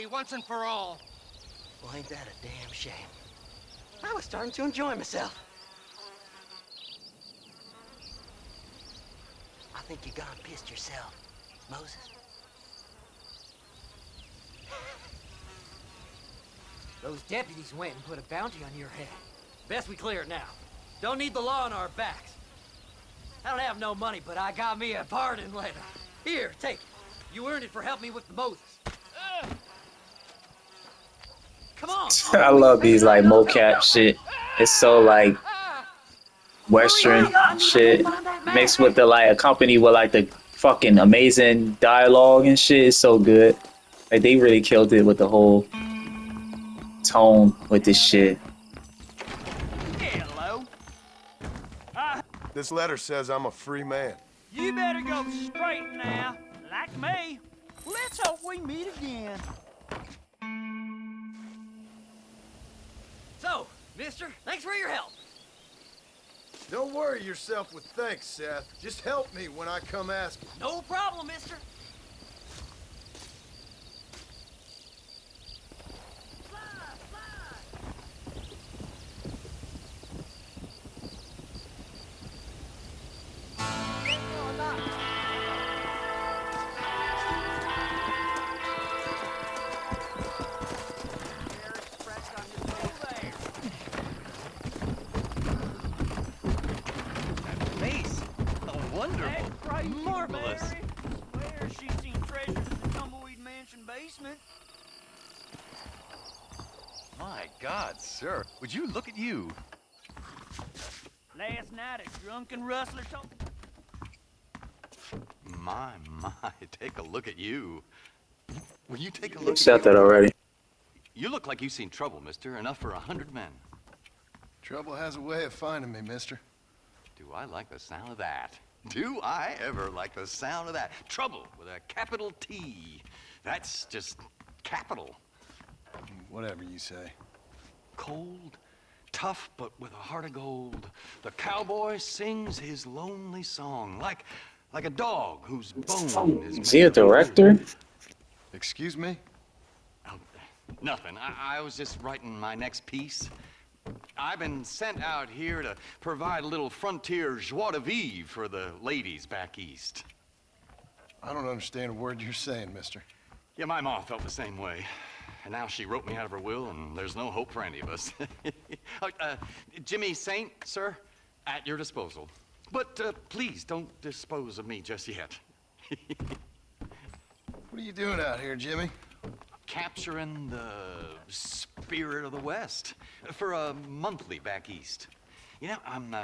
away once and for all. Well, ain't that a damn shame. I was starting to enjoy myself. I think you gone pissed yourself, Moses. Those deputies went and put a bounty on your head. Best we clear it now. Don't need the law on our backs. I don't have no money, but I got me a pardon letter. Here, take it. You earned it for helping me with the Moses. Come on. I love these like mocap shit. It's so like Western shit mixed with the like accompanied with like the fucking amazing dialogue and shit. It's so good. Like they really killed it with the whole tone with this shit. Hello. This letter says I'm a free man. You better go straight now, like me. Let's hope we meet again. So, mister, thanks for your help. Don't worry yourself with thanks, Seth. Just help me when I come asking. No problem, mister. Marvelous. Swear she's seen treasures in the Tumbleweed Mansion basement. My God, sir, would you look at you? Last night a drunken rustler told... My, take a look at you. Will you take a look? Said that already. You look like you've seen trouble, mister. Enough for 100 men. Trouble has a way of finding me, mister. Do I like the sound of that? Do I ever like the sound of that? Trouble with a capital T. That's just capital. Whatever you say. Cold, tough, but with a heart of gold. The cowboy sings his lonely song like a dog whose bone is Is he a director? Excuse me? Oh, nothing. I was just writing my next piece. I've been sent out here to provide a little frontier joie de vivre for the ladies back east. I don't understand a word you're saying, mister. Yeah, my ma felt the same way. And now she wrote me out of her will, and there's no hope for any of us. Jimmy Saint, sir, at your disposal. But please don't dispose of me just yet. What are you doing out here, Jimmy? Capturing the spirit of the West for a monthly back east. You know, I'm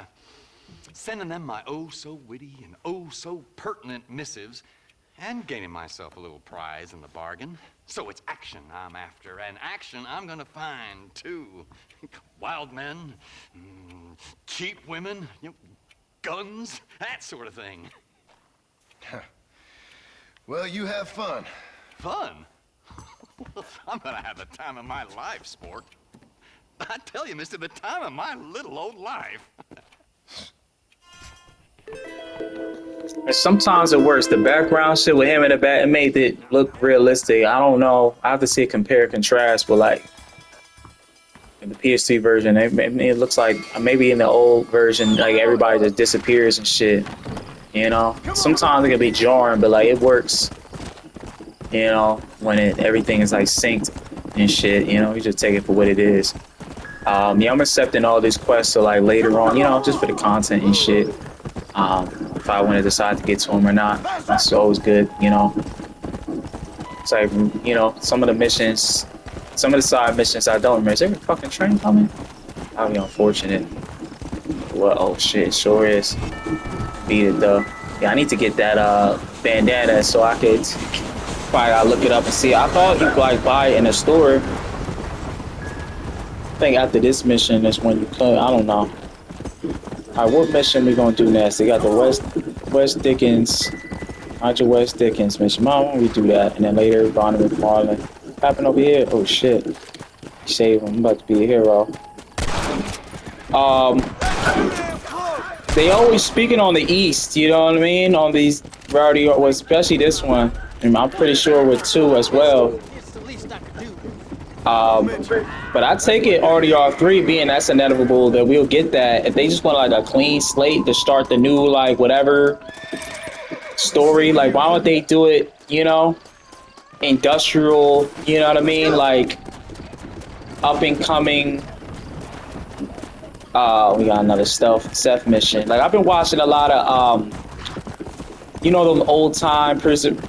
sending them my oh-so-witty and oh-so-pertinent missives and gaining myself a little prize in the bargain. So it's action I'm after, and action I'm gonna find, too. Wild men, cheap women, you know, guns, that sort of thing. Well, you have fun. Fun? I'm gonna have the time of my life, sport. I tell you, mister, the time of my little old life. And sometimes it works. The background shit with him in the back, it made it look realistic. I don't know. I have to see a compare and contrast with like in the PS3 version. It looks like maybe in the old version, like everybody just disappears and shit. You know, sometimes it can be jarring, but like it works. You know, when everything is like synced and shit, you know, you just take it for what it is. Yeah, I'm accepting all these quests so like later on, you know, just for the content and shit. If I want to decide to get to them or not, that's always good, you know. It's like, you know, some of the missions, some of the side missions I don't remember. Is there a fucking train coming? That would be unfortunate. Well, oh shit, sure is. Beat it though. Yeah, I need to get that bandana so I could. Probably gotta look it up and see. I thought you could like buy it in a store. I think after this mission is when you could. I don't know. Alright, what mission we gonna do next? They got the West Dickens, Roger West Dickens mission. Why don't we do that? And then later, Barnum and Marlin. What happened over here? Oh shit. Save him. I'm about to be a hero. They always speaking on the East, you know what I mean? On these rowdy, especially this one. And I'm pretty sure with 2 as well. It's the least I could But I take it RDR3 being that's inevitable that we'll get that. If they just want like a clean slate to start the new like whatever story, like why don't they do it, you know, industrial, you know what I mean? Like up and coming. We got another stealth Seth mission. Like I've been watching a lot of you know, those old time preserved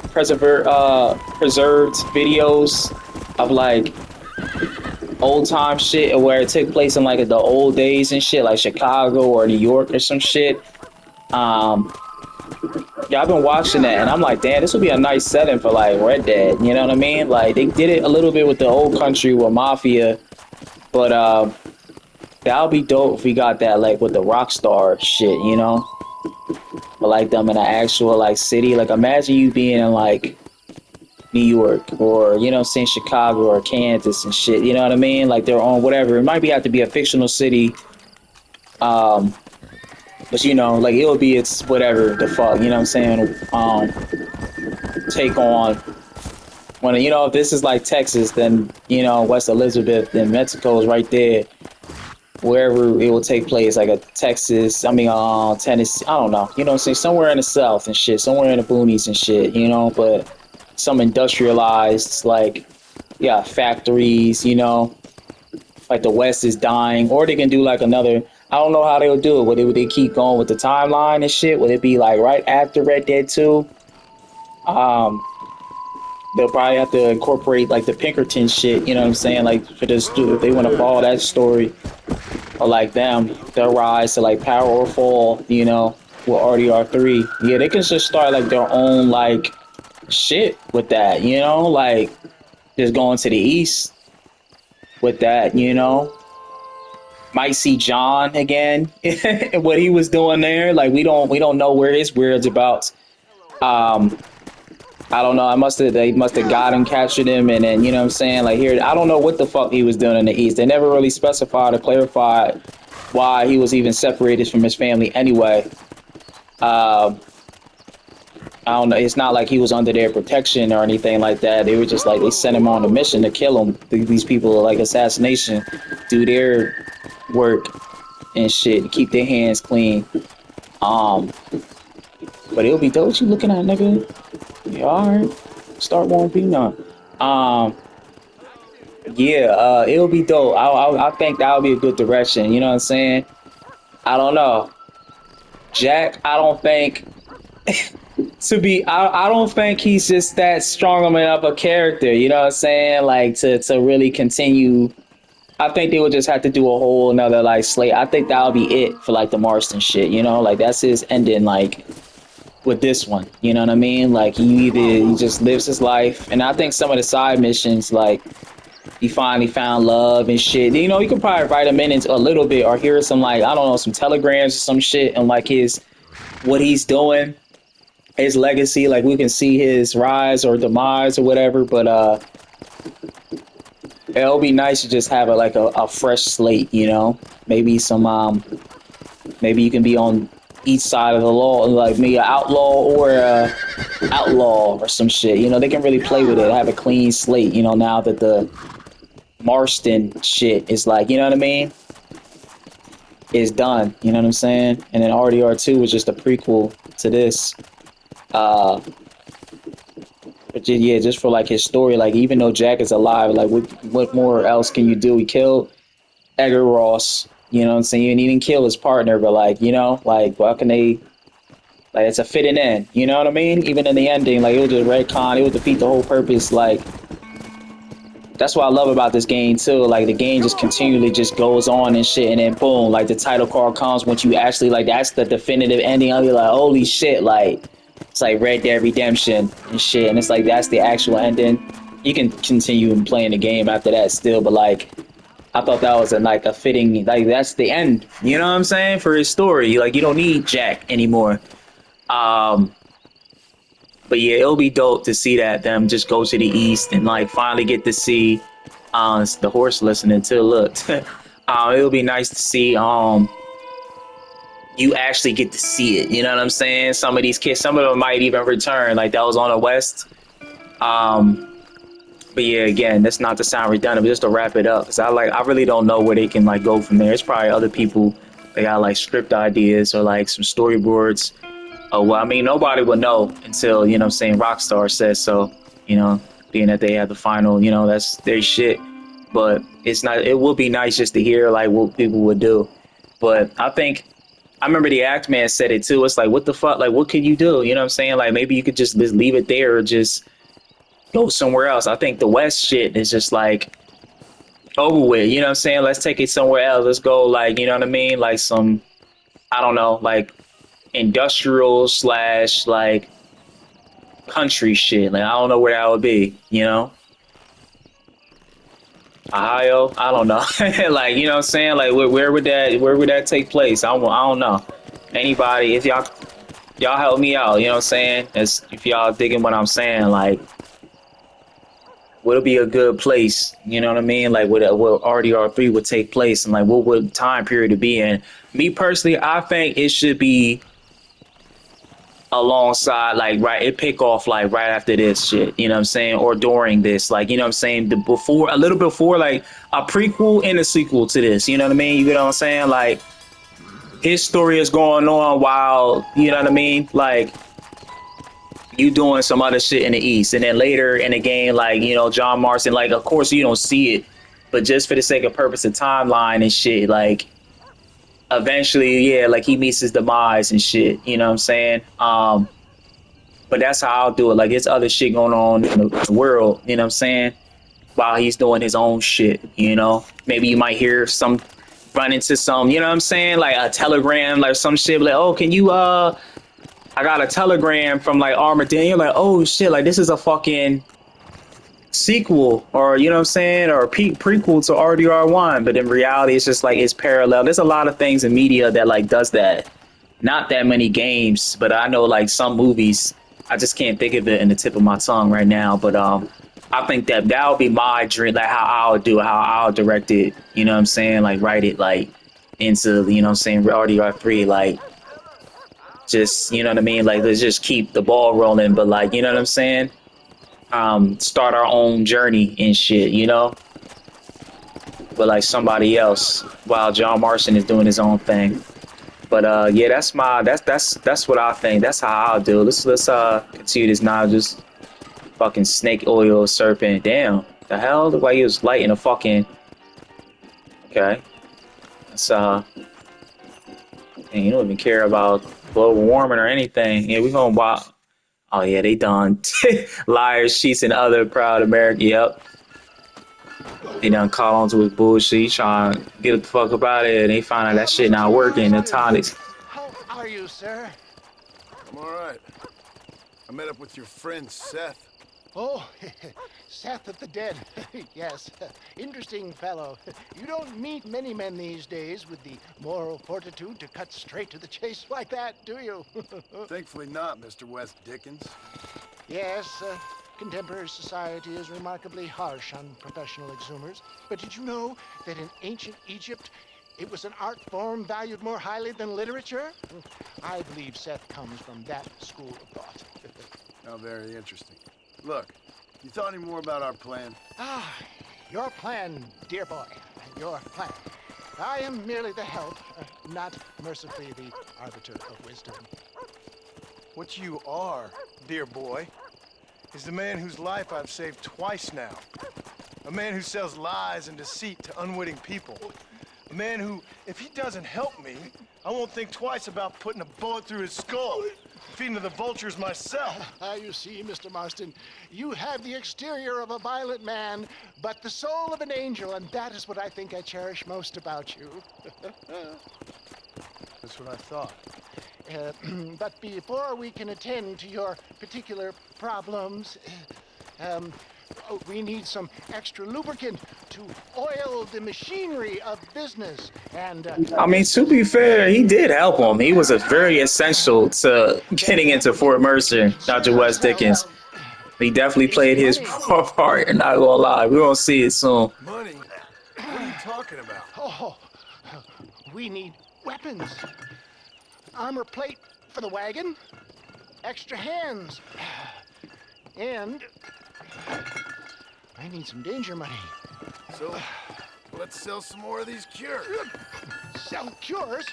videos of like old time shit where it took place in like the old days and shit, like Chicago or New York or some shit. Yeah, I've been watching that and I'm like, damn, this would be a nice setting for like Red Dead. You know what I mean? Like they did it a little bit with the old country with Mafia, but that'll be dope if we got that like with the Rockstar shit, you know? But like them in an actual like city. Like imagine you being in like New York or you know saying Chicago or Kansas and shit, you know what I mean? Like they're on whatever. It might be have to be a fictional city. But you know, like it'll be it's whatever the fuck, you know what I'm saying? Take on when you know if this is like Texas, then you know West Elizabeth, then Mexico is right there. Wherever it will take place, like a Texas, Tennessee, I don't know, you know what I'm saying? Somewhere in the South and shit, somewhere in the boonies and shit, you know, but some industrialized, like, yeah, factories, you know, like the West is dying, or they can do like another, I don't know how they'll do it, would they keep going with the timeline and shit? Would it be like right after Red Dead 2? They'll probably have to incorporate like the Pinkerton shit, you know what I'm saying? Like for this, if they want to follow that story, or like them, their rise to like power or fall, you know, with RDR3. Yeah, they can just start like their own like shit with that, you know, like just going to the east with that, you know. Might see John again and what he was doing there. Like we don't know where his weird's about. I don't know. They must have got him, captured him, and then you know what I'm saying. Like here, I don't know what the fuck he was doing in the East. They never really specified or clarified why he was even separated from his family anyway. I don't know. It's not like he was under their protection or anything like that. They were just like they sent him on a mission to kill him. These people are like assassination, do their work and shit, keep their hands clean. But it'll be dope. What you looking at, nigga? Yeah, all right. Start won't be none. Yeah, it'll be dope. I think that'll be a good direction. You know what I'm saying? I don't know. Jack, I don't think I don't think he's just that strong of a character, you know what I'm saying? Like to really continue. I think they would just have to do a whole another like slate. I think that'll be it for like the Marston shit, you know? Like that's his ending like with this one. You know what I mean? Like he just lives his life. And I think some of the side missions like he finally found love and shit. You know, you could probably write him in a little bit or hear some like, I don't know, some telegrams or some shit and like what he's doing, his legacy, like we can see his rise or demise or whatever, but it'll be nice to just have a fresh slate, you know. Maybe some maybe you can be on each side of the law, like maybe an outlaw or a outlaw or some shit. You know, they can really play with it, have a clean slate, you know, now that the Marston shit is like, you know what I mean? Is done, you know what I'm saying? And then RDR2 was just a prequel to this. But yeah, just for like his story, like even though Jack is alive, like what more else can you do? He killed Edgar Ross, you know what I'm saying? And he didn't kill his partner, but like, you know, like what can they like it's a fitting end, you know what I mean? Even in the ending, like it was just retcon, it would defeat the whole purpose, like that's what I love about this game too. Like the game just continually just goes on and shit, and then boom, like the title card comes once you actually like that's the definitive ending. I'll be like, holy shit, like it's like Red Dead Redemption and shit, and it's like that's the actual ending. You can continue playing the game after that still, but like I thought that was a fitting like that's the end. You know what I'm saying for his story? Like you don't need Jack anymore. But yeah, it'll be dope to see that them just go to the east and like finally get to see it's the horse listening too. Look, it'll be nice to see you actually get to see it. You know what I'm saying? Some of these kids, some of them might even return. Like that was on the west. But yeah, again, that's not to sound redundant, but just to wrap it up, because I really don't know where they can like go from there. It's probably other people that got like script ideas or like some storyboards. Oh well, I mean, nobody will know until you know what I'm saying Rockstar says so. You know, being that they have the final, you know, that's their shit. But it's not. It would be nice just to hear like what people would do. But I think I remember the act man said it too. It's like, what the fuck? Like, what could you do? You know what I'm saying? Like, maybe you could just leave it there or just go somewhere else. I think the West shit is just like over with. You know what I'm saying? Let's take it somewhere else. Let's go, like, you know what I mean? Like some, I don't know, like industrial slash like country shit. Like, I don't know where that would be, you know? Ohio? I don't know. Like, you know what I'm saying? Like, where would that take place? I don't know. Anybody, if y'all help me out, you know what I'm saying? As if y'all digging what I'm saying, like what'll be a good place, you know what I mean? Like what RDR3 would take place and like what would time period to be in. Me personally, I think it should be alongside like right it pick off like right after this shit, you know what I'm saying? Or during this, like you know what I'm saying, the before a little before like a prequel and a sequel to this, you know what I mean? You get what I'm saying? Like his story is going on while, you know what I mean? Like you doing some other shit in the East. And then later in the game, like, you know, John Marston, like, of course you don't see it, but just for the sake of purpose of timeline and shit, like, eventually, yeah, like he meets his demise and shit, you know what I'm saying? But that's how I'll do it. Like, there's other shit going on in the world, you know what I'm saying? While he's doing his own shit, you know? Maybe you might hear run into some, you know what I'm saying? Like a telegram, like some shit, like, oh, can you, I got a telegram from like Armadillo. You're like, oh shit, like this is a fucking sequel, or you know what I'm saying, or a prequel to RDR1. But in reality, it's just like it's parallel. There's a lot of things in media that like does that. Not that many games, but I know like some movies. I just can't think of it in the tip of my tongue right now. But I think that would be my dream, like how I'll do it, how I'll direct it. You know what I'm saying, like write it like into you know what I'm saying RDR3, like just you know what I mean, like let's just keep the ball rolling, but like you know what I'm saying, start our own journey and shit, you know, but like somebody else while John Marston is doing his own thing. But yeah, that's what I think. That's how I'll do. Let's continue this now. Just fucking snake oil serpent. Damn, the hell? Look like he was lighting a fucking. Okay, that's and you don't even care about global warming or anything. Yeah, we gonna watch. Oh yeah, they done. Liars, cheats, and other proud America. Yep. They done caught on to his bullshit. He trying to get the fuck up out of here. And they find out that shit not Mr. working. The Marston, tonics. how are you, sir? I'm all right. I met up with your friend Seth. Oh, Seth of the Dead. Yes, interesting fellow. You don't meet many men these days with the moral fortitude to cut straight to the chase like that, do you? Thankfully not, Mr. West Dickens. Yes, contemporary society is remarkably harsh on professional exhumers. But did you know that in ancient Egypt, it was an art form valued more highly than literature? I believe Seth comes from that school of thought. How very interesting. Look, you thought any more about our plan? Ah, your plan, dear boy, your plan. I am merely the help, not mercifully the arbiter of wisdom. What you are, dear boy, is the man whose life I've saved twice now. A man who sells lies and deceit to unwitting people. A man who, if he doesn't help me, I won't think twice about putting a bullet through his skull, feeding to the vultures myself. You see, Mr. Marston, you have the exterior of a violent man, but the soul of an angel, and that is what I think I cherish most about you. That's what I thought. But before we can attend to your particular problems, we need some extra lubricant to oil the machinery of business. And I mean, to be fair, he did help him. He was a very essential to getting into Fort Mercer, Dr. West Dickens. He definitely played his part, and not gonna lie, we're gonna see it soon. Money? What are you talking about? oh, we need weapons. Armor plate for the wagon, extra hands, and I need some danger money. So, let's sell some more of these cures. Sell cures?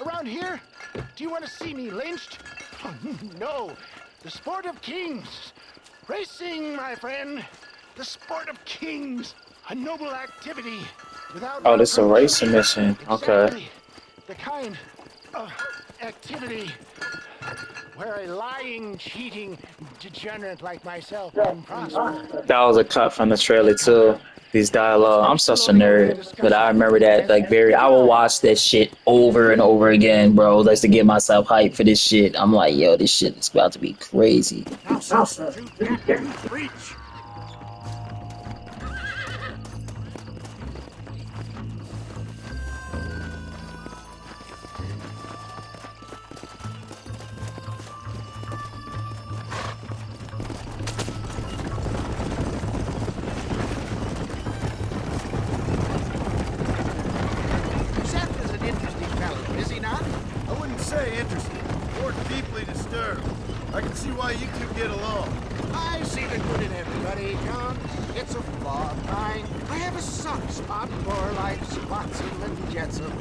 Around here? Do you want to see me lynched? Oh, no. The sport of kings. Racing, my friend. The sport of kings. A noble activity. Without Oh, this is a reproach. racing mission. Okay. Exactly. The kind of activity where a lying, cheating degenerate like myself can prosper. That was a cut from the trailer too. These dialogue. I'm such a nerd, but I remember that like very. I will watch that shit over and over again, bro, just to get myself hyped for this shit. I'm like, yo, this shit is about to be crazy. Now, substitute that to reach. Seth is an interesting fellow, is he not? I wouldn't say interested, more deeply disturbed. I can see why you two get along. I see the good in everybody, John. It's a flaw of mine. I have a soft spot for life's flotsam and jetsam.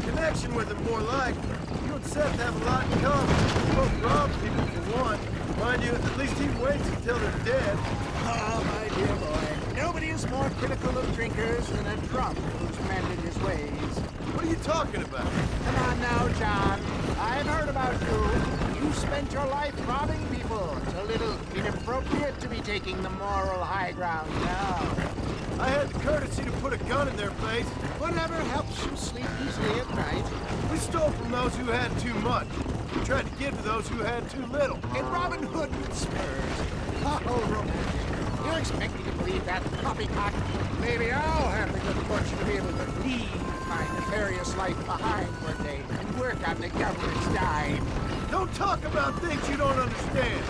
Connection with him more like. You and Seth have a lot in common. You both rob people for one. Mind you, at least he waits until they're dead. Ah, my dear boy, nobody is more critical of drinkers than a drunk who's mended his ways. What are you talking about? Come on now, John. I've heard about you. You spent your life robbing people. It's a little inappropriate to be taking the moral high ground now. I had the courtesy to put a gun in their face. Whatever helps you sleep easily at night. We stole from those who had too much. We tried to give to those who had too little. And Robin Hood with spurs. Oh, romantic. You expect me to believe that poppycock? Maybe I'll have the good fortune to be able to leave my nefarious life behind one day and work on the government's dime. Don't talk about things you don't understand.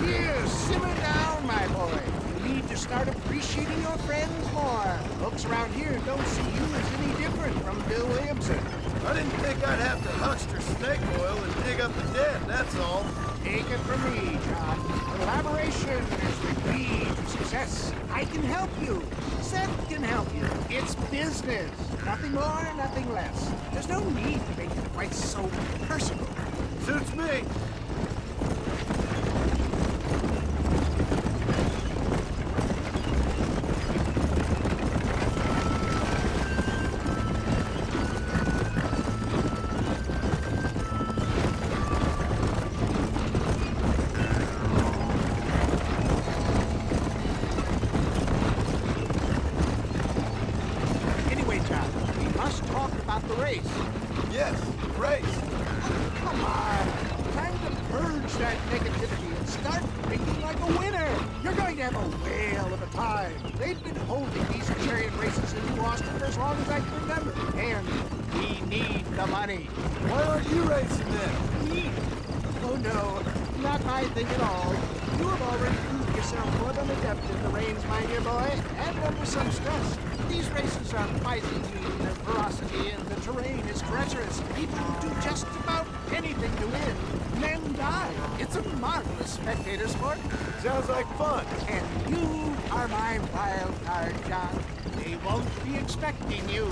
Here, simmer down, my boy. You need to start appreciating your friends more. Folks around here don't see you as any different from Bill Williamson. I didn't think I'd have to huckster snake oil and dig up the dead, that's all. Take it from me, John. Collaboration is the key to success. I can help you. Seth can help you. It's business. Nothing more, nothing less. There's no need to make it quite so personal. Suits me. Anyway, John, we must talk about the race. Yes, race. Come on. Time to purge that negativity and start thinking like a winner. You're going to have a whale of a time. They've been holding these chariot races in New Austin for as long as I can remember. And we need the money. Why aren't you racing then? Me? Oh no, not my thing at all. You have already proved yourself more than adept in the reins, my dear boy, and under some stress. These races are Byzantine in their ferocity, and the terrain is treacherous. People do just about anything to win. Men die. It's a marvelous spectator sport. Sounds like fun. And you are my wild card, John. They won't be expecting you.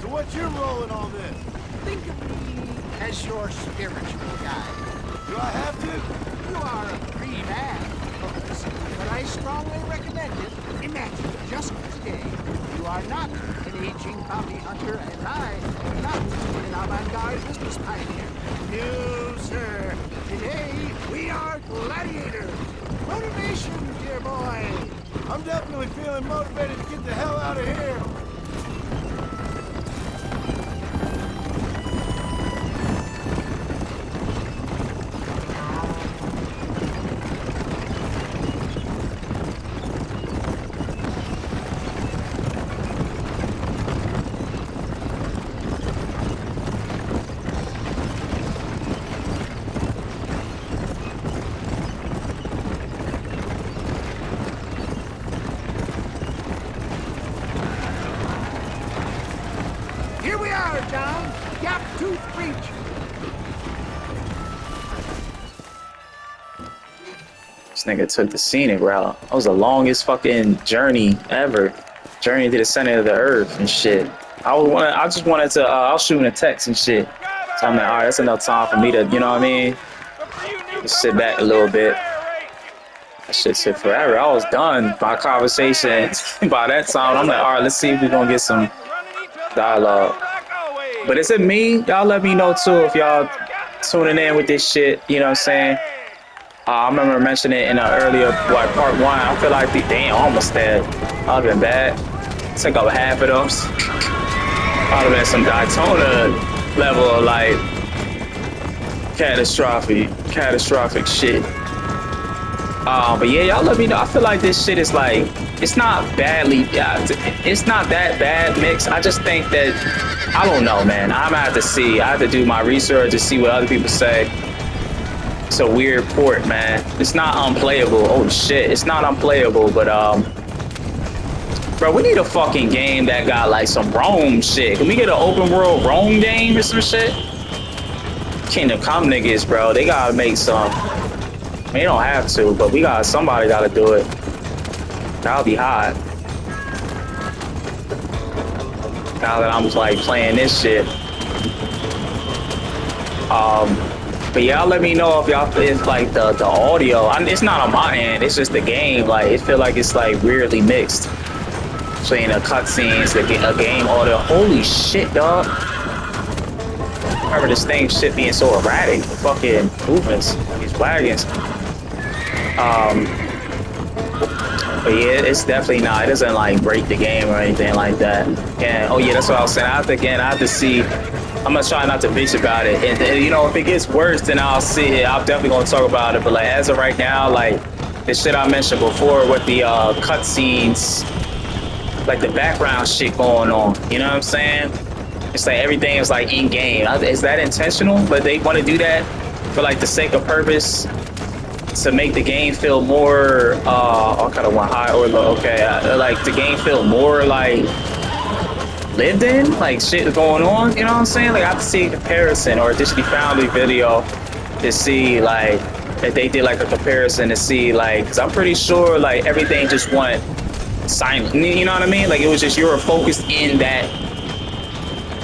So what's your role in all this? Think of me as your spiritual guide. Do I have to? You are a free man, of course, but I strongly recommend it. Imagine just today, you are not an aging bounty hunter, and I am not an avant-garde business pioneer. No, sir. Today, we are gladiators. Motivation, dear boy. I'm definitely feeling motivated to get the hell out of here. Here we are, John. Gap Tooth Breach. This nigga took the scenic route. That was the longest fucking journey ever. Journey to the center of the earth and shit. I just wanted to, I was shooting a text and shit. So I'm like, all right, that's enough time for me to, you know what I mean? Just sit back a little bit. That shit took forever. I was done by conversation. By that time, I'm like, all right, let's see if we're gonna get some dialogue. But is it me? Y'all let me know too if y'all tuning in with this shit. You know what I'm saying? I remember mentioning it in an earlier part one. I feel like damn, almost dead. I've been bad. Took up half of those. I'd have been some Daytona level of like catastrophic shit. But yeah, y'all let me know. I feel like this shit is like, it's not badly, it's not that bad mixed. I just think that, I don't know, man. I'm gonna have to see. I have to do my research to see what other people say. It's a weird port, man. It's not unplayable. Oh shit, it's not unplayable, but bro, we need a fucking game that got like some Rome shit. Can we get an open world Rome game or some shit? Kingdom Come niggas, bro. They gotta make some. They don't have to, but somebody gotta do it. That'll be hot. Now that I'm like playing this shit. But y'all let me know if it's like the audio. It's not on my end. It's just the game. Like it feel like it's like weirdly mixed between the cutscenes, a game audio. Holy shit, dog! I remember this thing shit being so erratic. The fucking movements, these wagons. But yeah, it's definitely not. It doesn't like break the game or anything like that. And oh yeah, that's what I was saying. I have to see. I'm gonna try not to bitch about it. And you know, if it gets worse, then I'll see it. I'm definitely gonna talk about it. But like as of right now, like the shit I mentioned before with the cutscenes, like the background shit going on. You know what I'm saying? It's like everything is like in game. Is that intentional? But they want to do that for like the sake of purpose, to make the game feel more I kind of want high or low. Okay, like the game feel more like lived in, like shit going on, you know what I'm saying? Like I have to see a comparison or a Disney Foundry video to see like if they did like a comparison to see like, because I'm pretty sure like everything just went silent, you know what I mean? Like it was just, you were focused in that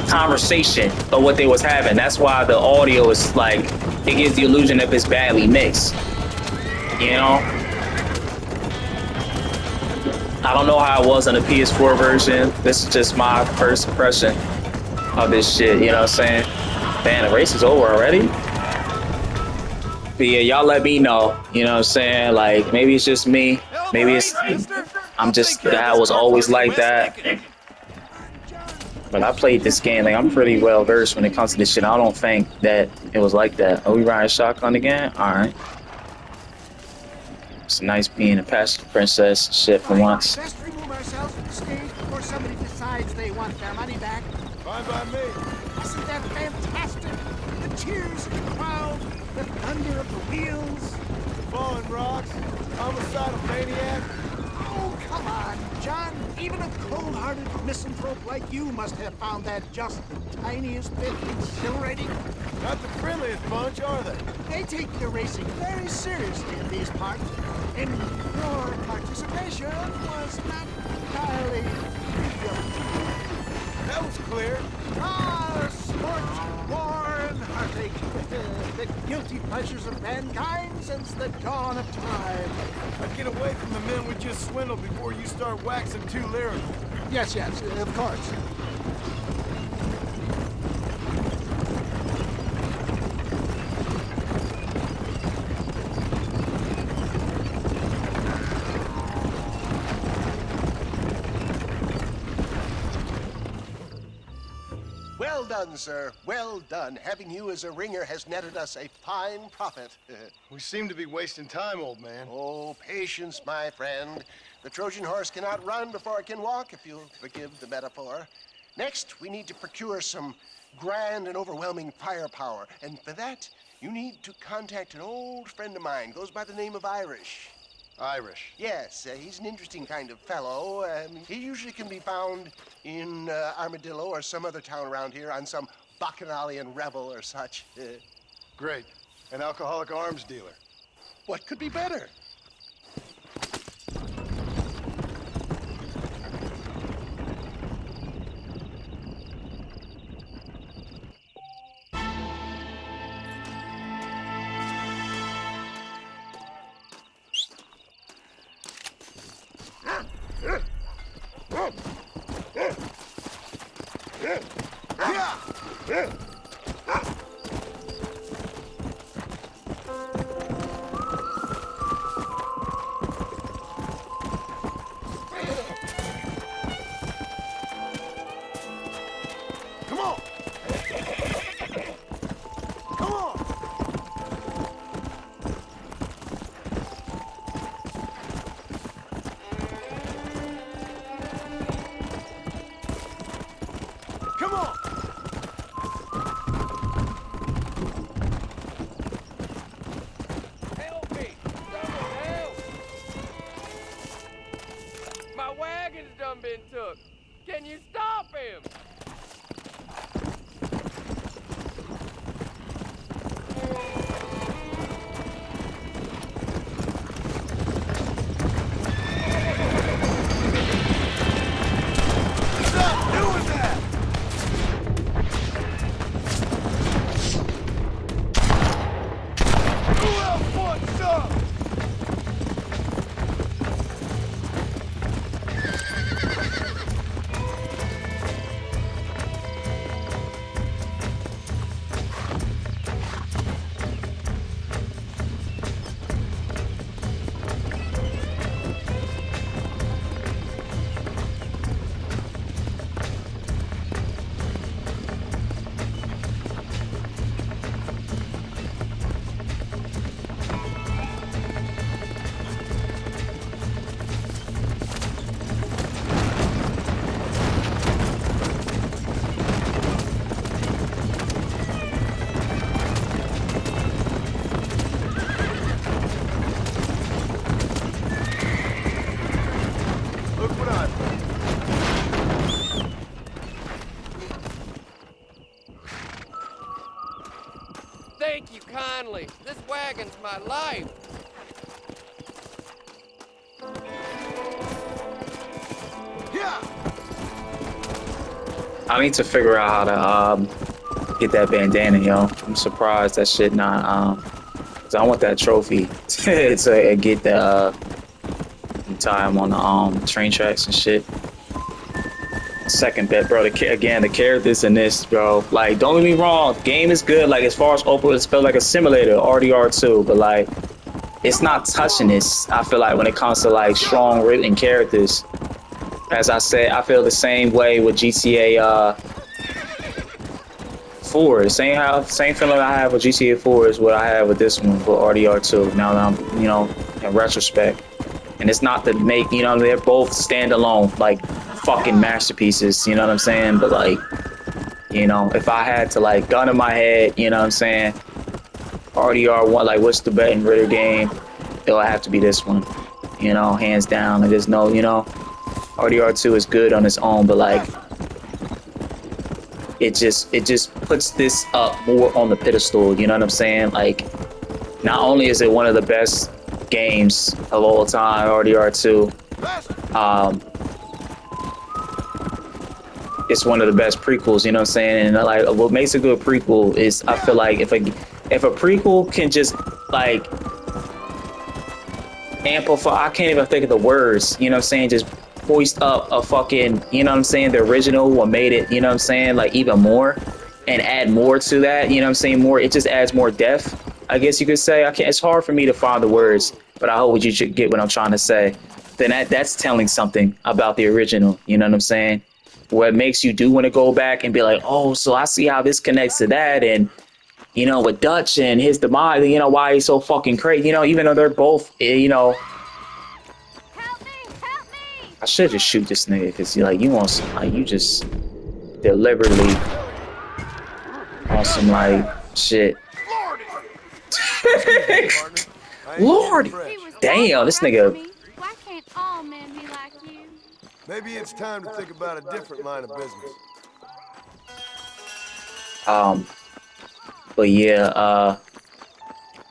conversation of what they was having. That's why the audio is like, it gives the illusion of it's badly mixed. You know, I don't know how it was on the PS4 version. This is just my first impression of this shit. You know what I'm saying? Man, the race is over already. But yeah, y'all let me know. You know what I'm saying? Like maybe it's just me. Maybe it's that was always like that. But I played this game. Like I'm pretty well versed when it comes to this shit. I don't think that it was like that. Are we riding shotgun again? All right. It's nice being a passive princess shit for once. Best remove ourselves from the stage before somebody decides they want their money back. Fine by me. Isn't that fantastic? The cheers of the crowd, the thunder of the wheels. Falling rocks, homicidal maniac. Oh, come on, John. Even a cold-hearted misanthrope like you must have found that just the tiniest bit exhilarating. Not the friendliest bunch, are they? They take their racing very seriously in these parts, and your participation was not entirely trivial. That was clear. Ah, sport, war, and heartache. The guilty pleasures of mankind since the dawn of time. I'd get away from the men we just swindled before you start waxing too lyrical. Yes, of course. Well done, sir. Well done. Having you as a ringer has netted us a fine profit. We seem to be wasting time, old man. Oh, patience, my friend. The Trojan horse cannot run before it can walk, if you'll forgive the metaphor. Next, we need to procure some grand and overwhelming firepower. And for that, you need to contact an old friend of mine. Goes by the name of Irish. Irish. Yes, he's an interesting kind of fellow. He usually can be found in Armadillo or some other town around here on some bacchanalian revel or such. Great. An alcoholic arms dealer. What could be better? Come on! Come on! Come on! Help me! Someone help! My wagon's done been took. Can you stop him? Stop doing that! Who else wants some? Look what I've done. Thank you kindly. This wagon's my life. Yeah! I need to figure out how to get that bandana, yo. I'm surprised that shit not 'cause I want that trophy to get the tie him on the train tracks and shit. Second bet, bro. Again, the characters in this, bro. Like, don't get me wrong, the game is good. Like, as far as open, it feels like a simulator, RDR2, but like, it's not touching this. I feel like when it comes to like strong written characters. As I said, I feel the same way with GTA 4. Same feeling I have with GTA 4 is what I have with this one for RDR2. Now that I'm, in retrospect. And it's not to make, they're both standalone, like fucking masterpieces, you know what I'm saying? But like, if I had to like gun in my head, you know what I'm saying? RDR1, like what's the betting Ritter game? It'll have to be this one, hands down. Like there's no, RDR2 is good on its own, but like it just puts this up more on the pedestal, you know what I'm saying? Like not only is it one of the best games of all time, RDR2, it's one of the best prequels, you know what I'm saying? And like what makes a good prequel is I feel like if a prequel can just like amplify, I can't even think of the words, you know what I'm saying, just hoist up a fucking, you know what I'm saying, the original or made it, you know what I'm saying, like even more and add more to that, you know what I'm saying, more, it just adds more depth, I guess you could say. It's hard for me to find the words, but I hope you should get what I'm trying to say. Then that's telling something about the original, you know what I'm saying? What makes you do want to go back and be like, oh, so I see how this connects to that, and with Dutch and his demise, why he's so fucking crazy, even though they're both, Help me! Help me! I should just shoot this nigga because you want some, like, you just deliberately on some like shit. Lordy, damn, this nigga. Why can't all men be like you? Maybe it's time to think about a different line of business. But yeah,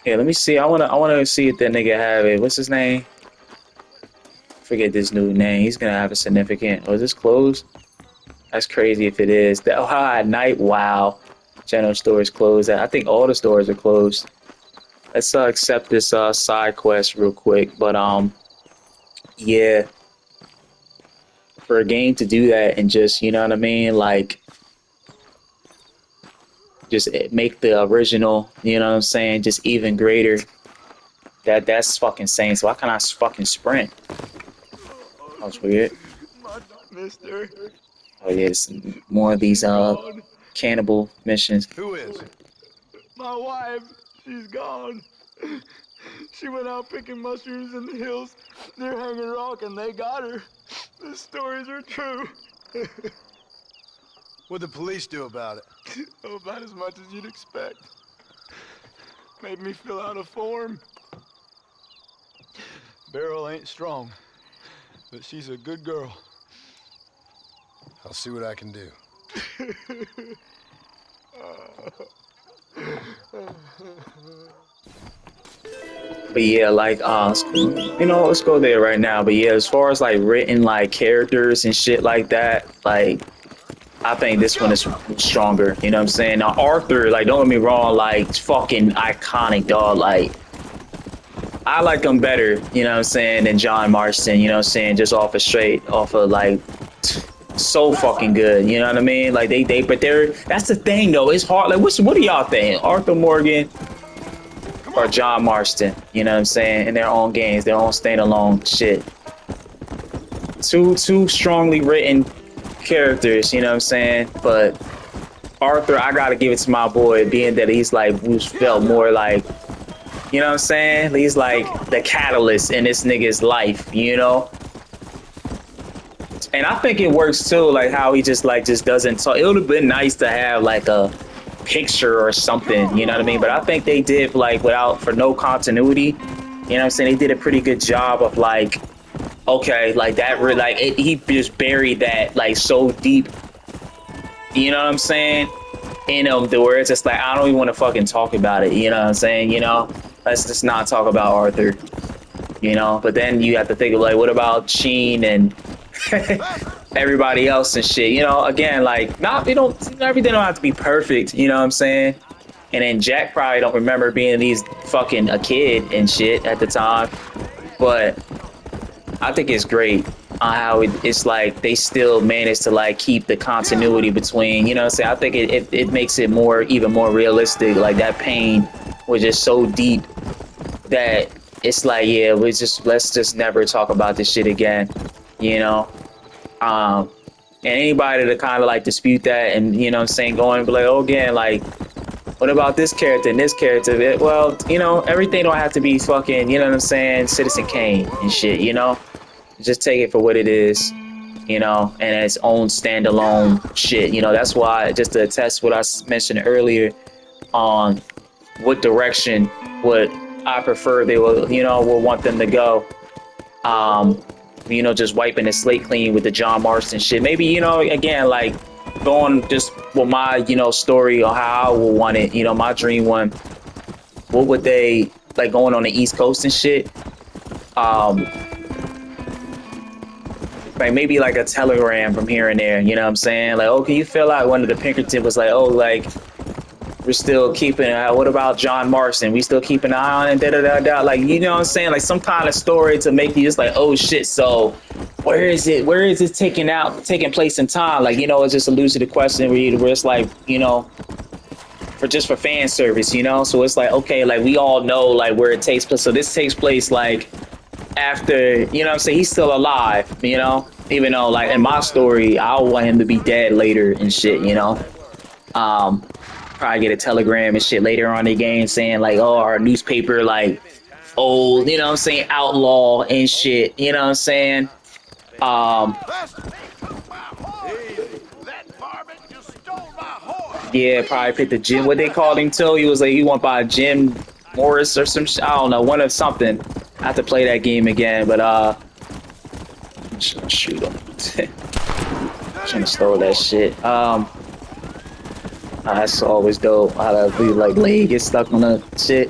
let me see. I wanna see if that nigga have it. What's his name? Forget this new name. He's gonna have a significant. Oh, is this closed? That's crazy if it is. That at night. Wow. General store is closed. I think all the stores are closed. Let's accept this side quest real quick. But yeah, for a game to do that and just, you know what I mean, like just make the original, you know what I'm saying, just even greater. That's fucking insane. So why can't I fucking sprint? That was weird. Mister, Oh yeah, it's more of these cannibal missions. who is? My wife, she's gone. She went out picking mushrooms in the hills near Hanging Rock and they got her. The stories are true. What'd the police do about it? Oh, about as much as you'd expect. Made me fill out a form. Beryl ain't strong, but she's a good girl. I'll see what I can do. But yeah, like you know, let's go there right now. But yeah, as far as like written like characters and shit like that, like I think this one is stronger. You know what I'm saying? Now Arthur, like don't get me wrong, like fucking iconic, dog. Like I like him better, you know what I'm saying, than John Marston. You know what I'm saying? Just off of like so fucking good. You know what I mean? Like but that's the thing though. It's hard. Like what do y'all think? Arthur Morgan or John Marston, you know what I'm saying, in their own games, their own standalone shit. Two strongly written characters, you know what I'm saying? But Arthur, I gotta give it to my boy, being that he's like, who's felt more like, you know what I'm saying? He's like the catalyst in this nigga's life, you know? And I think it works too, like how he just doesn't talk. It would have been nice to have like a picture or something, you know what I mean? But I think they did like for no continuity, you know what I'm saying? They did a pretty good job of like, okay, like that, he just buried that like so deep, you know what I'm saying? In him, where it's just like, I don't even want to fucking talk about it, you know what I'm saying? You know, let's just not talk about Arthur, you know? But then you have to think of like, what about Sheen and everybody else and shit, you know? Again, like, everything don't have to be perfect, you know what I'm saying? And then Jack probably don't remember being a kid and shit at the time, but I think it's great how it's like they still managed to like keep the continuity between, you know what I'm saying? I think it makes it even more realistic. Like that pain was just so deep that it's like, yeah, let's just never talk about this shit again, you know? And anybody to kind of like dispute that and, you know what I'm saying, going and be like, oh, again, like, what about this character and this character? Well, you know, everything don't have to be fucking, you know what I'm saying, Citizen Kane and shit, you know? Just take it for what it is, you know, and its own standalone shit. You know, that's why, just to attest what I mentioned earlier on what direction would I prefer they will, you know, will want them to go. You know, just wiping the slate clean with the John Marston shit. Maybe, you know, again, like going just with my, you know, story or how I would want it, you know, my dream one. What would they like going on the East Coast and shit? Like maybe like a telegram from here and there, you know what I'm saying? Like, oh, can you feel like one of the Pinkerton was like, oh, like we're still keeping what about John Marston? We still keep an eye on it, da. Like, you know what I'm saying? Like some kind of story to make you just like, oh shit, so where is it taking place in time? Like, you know, it's just alludes to the question where it's like, you know, for fan service, you know? So it's like, okay, like we all know like where it takes place. So this takes place like after, you know what I'm saying, he's still alive, you know, even though like in my story I want him to be dead later and shit, you know. Probably get a telegram and shit later on in the game saying like, oh, our newspaper like old, you know what I'm saying, outlaw and shit, you know what I'm saying. Yeah, probably picked the Jim, what they called him too. He was like, he went by Jim Morris or some shit, I don't know, one of something. I have to play that game again, but shoot him. Trying to stole that shit. That's always dope. How to be like leg get stuck on the shit.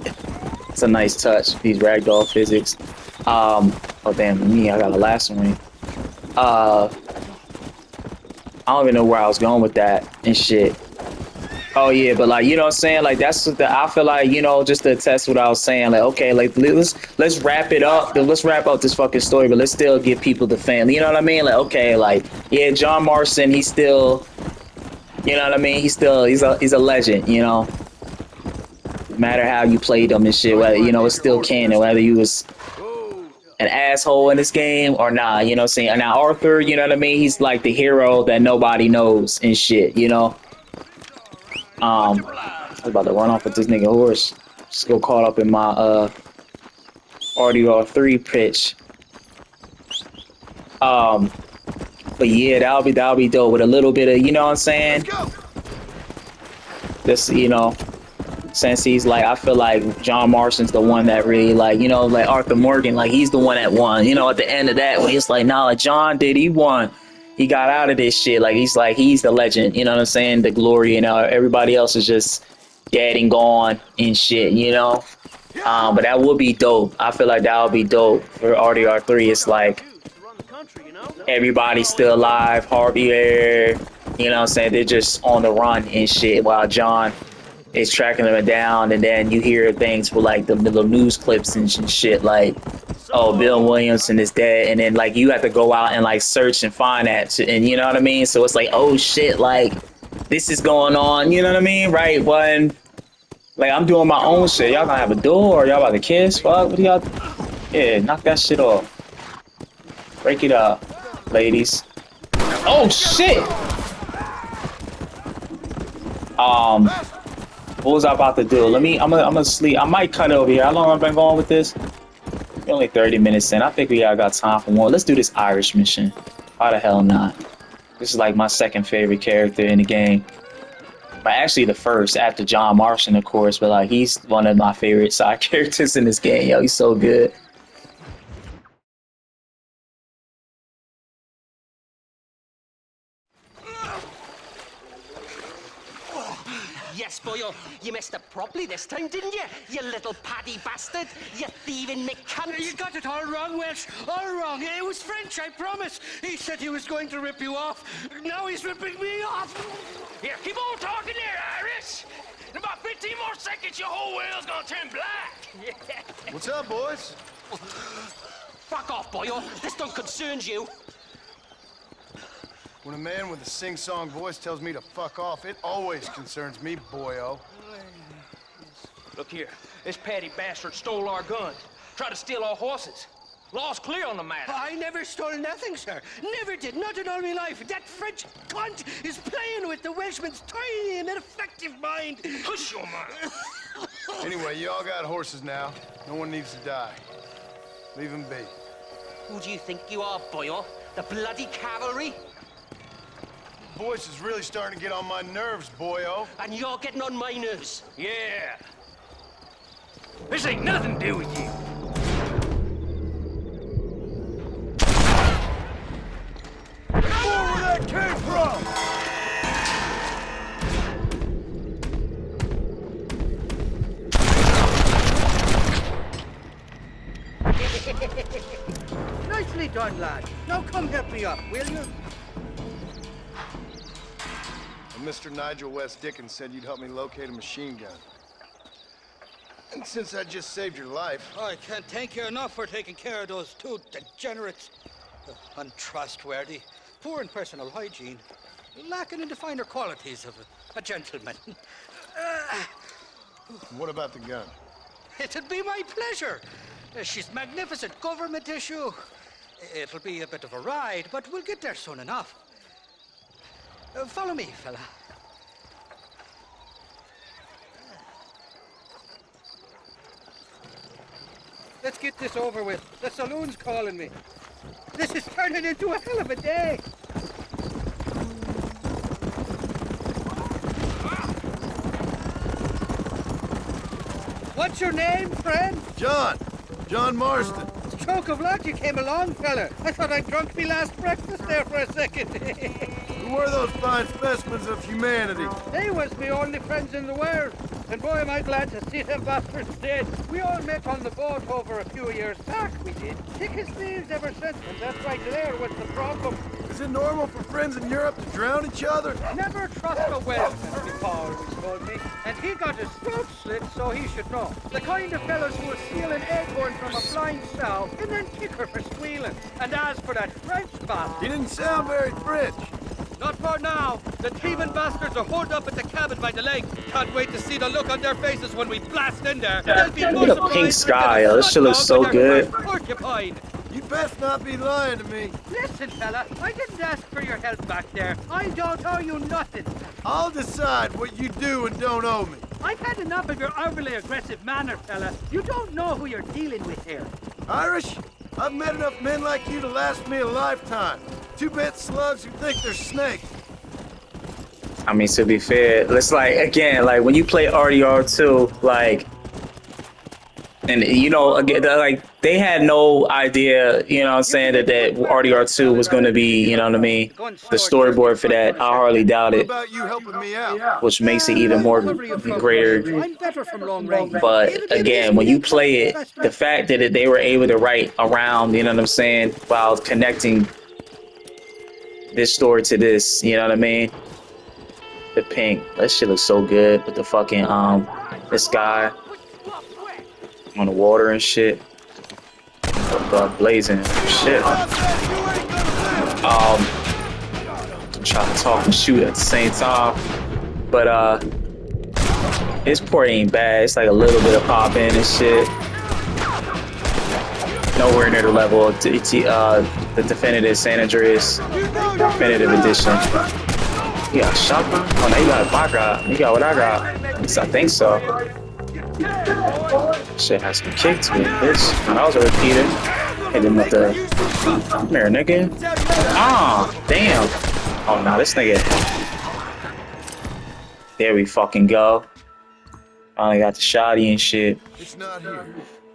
It's a nice touch. These ragdoll physics. Oh damn, me, I got a last one. I don't even know where I was going with that and shit. Oh yeah, but like, you know what I'm saying? Like that's what I feel like, you know, just to test what I was saying, like, okay, like let's wrap it up. Let's wrap up this fucking story, but let's still give people the family. You know what I mean? Like, okay, like, yeah, John Marston, he's still You know what I mean? He's a legend. You know, no matter how you played him and shit, whether you know it's still canon, whether you was an asshole in this game or not. You know what I'm saying? And now Arthur, you know what I mean? He's like the hero that nobody knows and shit. You know. I was about to run off with this nigga horse. Just go caught up in my RDR3 pitch. But yeah, that'll be dope with a little bit of, you know what I'm saying? This, you know, since he's like, I feel like John Marston's the one that really like, you know, like Arthur Morgan, like he's the one that won. You know, at the end of that, when he's like, nah, John did, he won. He got out of this shit. Like he's the legend. You know what I'm saying? The glory. You know, everybody else is just dead and gone and shit. You know. But that would be dope. I feel like that would be dope for RDR3. It's like everybody's still alive, Harvey Air, you know what I'm saying? They're just on the run and shit while John is tracking them down. And then you hear things for like the little news clips and shit like, oh, Bill Williamson is dead. And then like you have to go out and like search and find that. And you know what I mean? So it's like, oh shit, like this is going on. You know what I mean? Right when like I'm doing my own shit. Y'all gonna have a duel or y'all about to kiss? Fuck, what do y'all? Yeah, knock that shit off. Break it up, ladies. Oh shit! What was I about to do? I'm gonna sleep. I might cut it over here. How long have I been going with this? We're only 30 minutes in. I think we got time for more. Let's do this Irish mission. Why the hell not? This is like my second favorite character in the game. But actually the first after John Marston, of course, but like he's one of my favorite side characters in this game. Yo, he's so good. Yes, boyo, you messed up properly this time, didn't you? You little paddy bastard. You thieving McCunt. You got it all wrong, Welsh. All wrong. It was French, I promise. He said he was going to rip you off. Now he's ripping me off. Here, keep on talking there, Irish. In about 15 more seconds, your whole world's gonna turn black. What's up, boys? Fuck off, boyo. This don't concern you. When a man with a sing-song voice tells me to fuck off, it always concerns me, boyo. Look here, this Patty bastard stole our guns, tried to steal our horses. Law's clear on the matter. I never stole nothing, sir. Never did. Not in all my life. That French cunt is playing with the Welshman's tiny and ineffective mind. Hush your mouth. Anyway, you all got horses now. No one needs to die. Leave them be. Who do you think you are, boyo? The bloody cavalry? Voice is really starting to get on my nerves, boyo. And you're getting on my nerves. Yeah. This ain't nothing to do with you. More where that came from! Nicely done, lad. Now come help me up, will you? Mr. Nigel West Dickens said you'd help me locate a machine gun. And since I just saved your life... I can't thank you enough for taking care of those two degenerates. Untrustworthy, poor in personal hygiene, lacking in the finer qualities of a gentleman. What about the gun? It'd be my pleasure. She's magnificent, government issue. It'll be a bit of a ride, but we'll get there soon enough. Follow me, fella. Let's get this over with. The saloon's calling me. This is turning into a hell of a day. What's your name, friend? John Marston. Stroke of luck you came along, fella. I thought I'd drunk me last breakfast there for a second. Who were those fine specimens of humanity? They was my only friends in the world. And boy, am I glad to see them bastards dead. We all met on the boat over a few years back, we did. Thick as thieves ever since, and that right there was the problem. Is it normal for friends in Europe to drown each other? Never trust a Welshman, my pa always told me. And he got his throat slit, so he should know. The kind of fellas who will steal an acorn from a flying sow and then kick her for squealing. And as for that French bastard... He didn't sound very French. Not for now. The thieving bastards are holed up at the cabin by the lake. Can't wait to see the look on their faces when we blast in there. They'll be more Look at the pink surprised sky, than yo. a This shit looks so slug dog with their good. first porcupine. You best not be lying to me. Listen, fella, I didn't ask for your help back there. I don't owe you nothing. I'll decide what you do and don't owe me. I've had enough of your overly aggressive manner, fella. You don't know who you're dealing with here. Irish, I've met enough men like you to last me a lifetime. Two-bit slugs who think they're snakes. I mean, to be fair, it's like, again, like when you play RDR2, like, and you know, again, like they had no idea, you know what I'm saying, that RDR2 was going to be, you know what I mean, the storyboard for that. I hardly doubt What it, about you helping me out? which makes it even more greater. I'm better from long range. But again, when you play it, the fact that they were able to write around, you know what I'm saying, while connecting this story to this, you know what I mean? The pink, that shit looks so good with the fucking this guy on the water and shit. Blazing shit. Trying to talk and shoot at the same time. But his port ain't bad. It's like a little bit of pop in and shit. Nowhere near the level of the definitive San Andreas definitive edition. You got a shotgun? Oh, no, you got my got. You got what I got. At least I think so. Shit has some kick to it, bitch. That was a repeater. Hit him with the... Come here, nigga. Ah, damn. Oh, no, this nigga... There we fucking go. Finally got the shotty and shit. It's not here.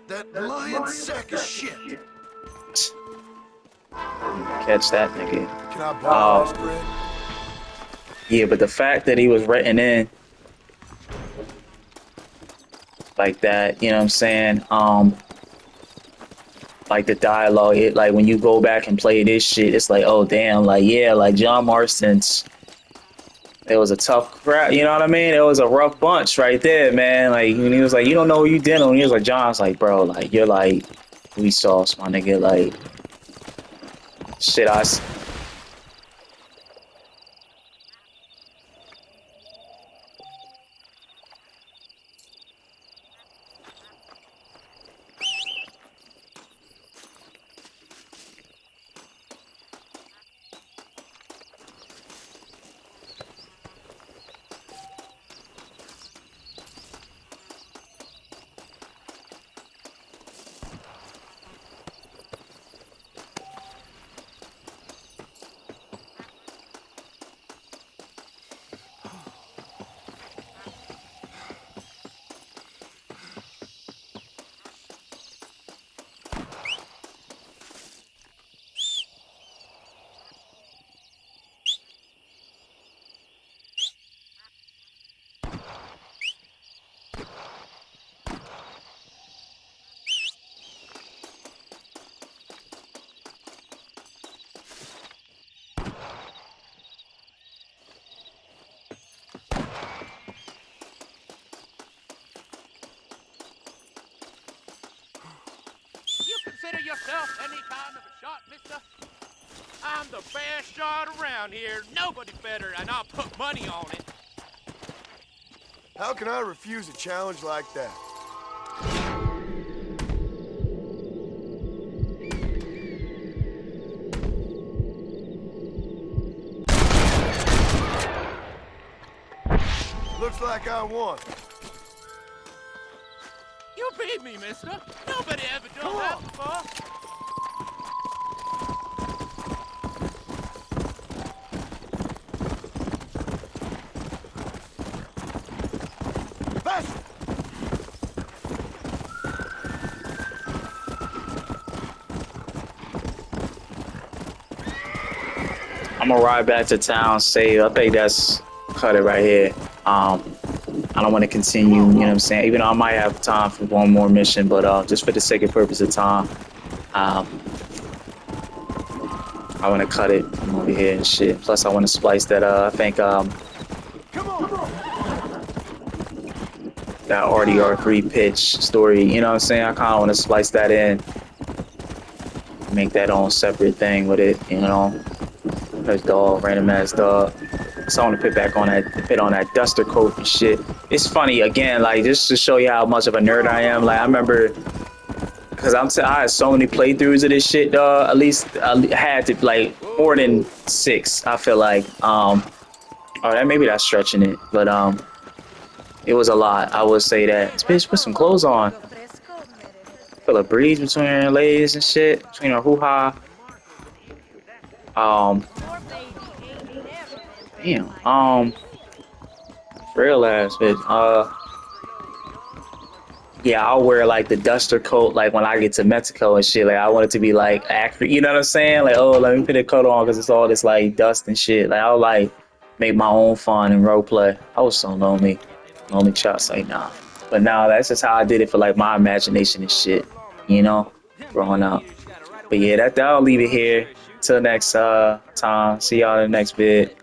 That lying sack of shit. Catch that nigga. Can I borrow this bread? Yeah, but the fact that he was written in like that, you know what I'm saying? Like the dialogue, it like when you go back and play this shit, it's like, oh damn, like yeah, like John Marston's. It was a tough crowd, you know what I mean? It was a rough bunch right there, man. Like when he was like, you don't know who you dealing with. He was like, John's like, bro, like you're like, we sauce, my nigga, like shit. Consider yourself any kind of a shot, mister? I'm the best shot around here. Nobody better, and I'll put money on it. How can I refuse a challenge like that? Looks like I won. You beat me, mister. Nobody ever done that before. I'm gonna ride back to town, save. I think that's cut it right here. I don't want to continue, you know what I'm saying? Even though I might have time for one more mission, but just for the sake of purpose of time, I want to cut it from over here and shit. Plus, I want to splice that, I think, that RDR3 pitch story, you know what I'm saying? I kind of want to splice that in, make that own separate thing with it, you know? There's dog, random ass dog. So I want to put on that duster coat and shit. It's funny again, like just to show you how much of a nerd I am. Like I remember, cause I had so many playthroughs of this shit, dog. At least I had to like more than 6. I feel like, oh, that maybe that's stretching it, but it was a lot. I would say that. This bitch put some clothes on. Feel a breeze between her legs and shit, between her hoo ha. Damn. Real ass bitch. Yeah, I'll wear like the duster coat like when I get to Mexico and shit. Like I want it to be like accurate. You know what I'm saying? Like, oh, let me put a coat on because it's all this like dust and shit. Like I'll like make my own fun and role play. I was so lonely shots like nah. But now that's just how I did it for like my imagination and shit. You know, growing up. But yeah, that'll leave it here. Till next time. See y'all in the next vid.